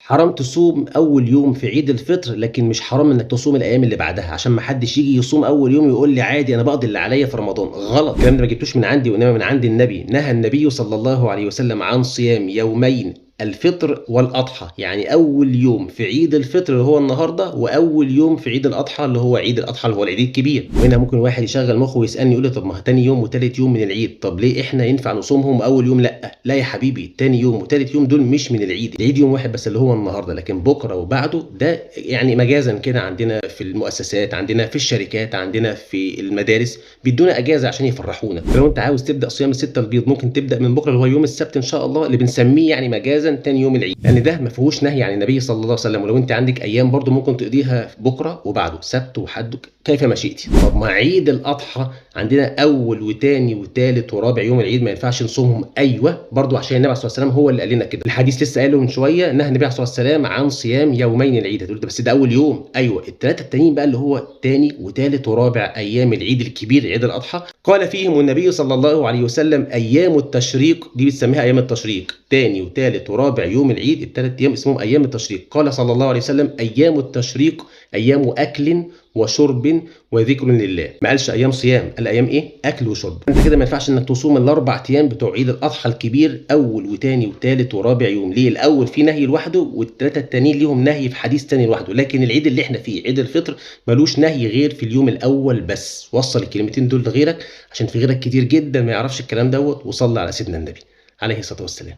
حرام تصوم أول يوم في عيد الفطر، لكن مش حرام إنك تصوم الأيام اللي بعدها، عشان ما حدش ييجي يصوم أول يوم يقول لي عادي أنا باقضي اللي عليَّ في رمضان، غلط، الكلام ده ما جبتوش من عندي وإنما من عند النبي، نهى النبي صلى الله عليه وسلم عن صيام يومين الفطر والأضحى، يعني أول يوم في عيد الفطر اللي هو النهارده، وأول يوم في عيد الأضحى اللي هو عيد الأضحى اللي هو العيد الكبير، وهنا ممكن واحد يشغّل مخه ويسألني يقول لي طب ما هو تاني يوم وتالت يوم من العيد، طب ليه إحنا ينفع نصومهم وأول يوم لأ؟ لا يا حبيبي، تاني يوم وتالت يوم دول مش من العيد، العيد يوم واحد بس اللي هو النهارده، لكن بُكرة وبعده ده يعني مجازًا كده عندنا في المؤسسات، عندنا في الشركات، عندنا في المدارس، بيدّونا أجازة عشان يفرحونا، فلو أنت عاوز تبدأ صيام الستة البيض ممكن تبدأ من بُكرة اللي هو يوم السبت إن شاء الله، اللي بنسميه يعني مجازًا تاني يوم العيد، لأن ده ما فيهوش نهي عن النبي صلى الله عليه وسلم، ولو أنتِ عندِك أيام برضه ممكن تقضيها بُكرة وبعده، سبت وحد كيف ما شئتِ. طب ما عيد الأضحى عندنا أول وتاني وتالت ورابع يوم العيد ما ينفعش نصومهم، أيوه، برضه عشان النبي عليه الصلاة والسلام هو اللي قال لنا كده، الحديث لسه قايله من شوية، نهى النبي عليه الصلاة والسلام عن صيام يومين العيد، هتقولي ده بس ده أول يوم، أيوه، ال3 التانيين بقى اللي هو تاني وتالت ورابع أيام العيد الكبير عيد الأضحى، قال فيهم النبي صلى الله عليه وسلم أيام التشريق، دي بنسميها أيام التشريق، تاني وتالت ورابع يوم العيد ال3 أيام اسمهم أيام التشريق، قال صلى الله عليه وسلم أيام التشريق أيام أكل وشرب وذكر لله، ما قالش أيام صيام، قال أيام إيه؟ أكل وشرب، أنت كده ما ينفعش إنك تصوم ال4 أيام بتوع عيد الأضحى الكبير أول وتاني وتالت ورابع يوم، ليه؟ الأول فيه نهي لوحده وال3 التانيين ليهم نهي في حديث تاني لوحده، لكن العيد اللي إحنا فيه عيد الفطر مالوش نهي غير في اليوم الأول بس، وصّل الكلمتين دول لغيرك عشان في غيرك كتير جدًا ما يعرفش الكلام دوّة، وصلّي على سيدنا النبي عليه الصلاة والسلام.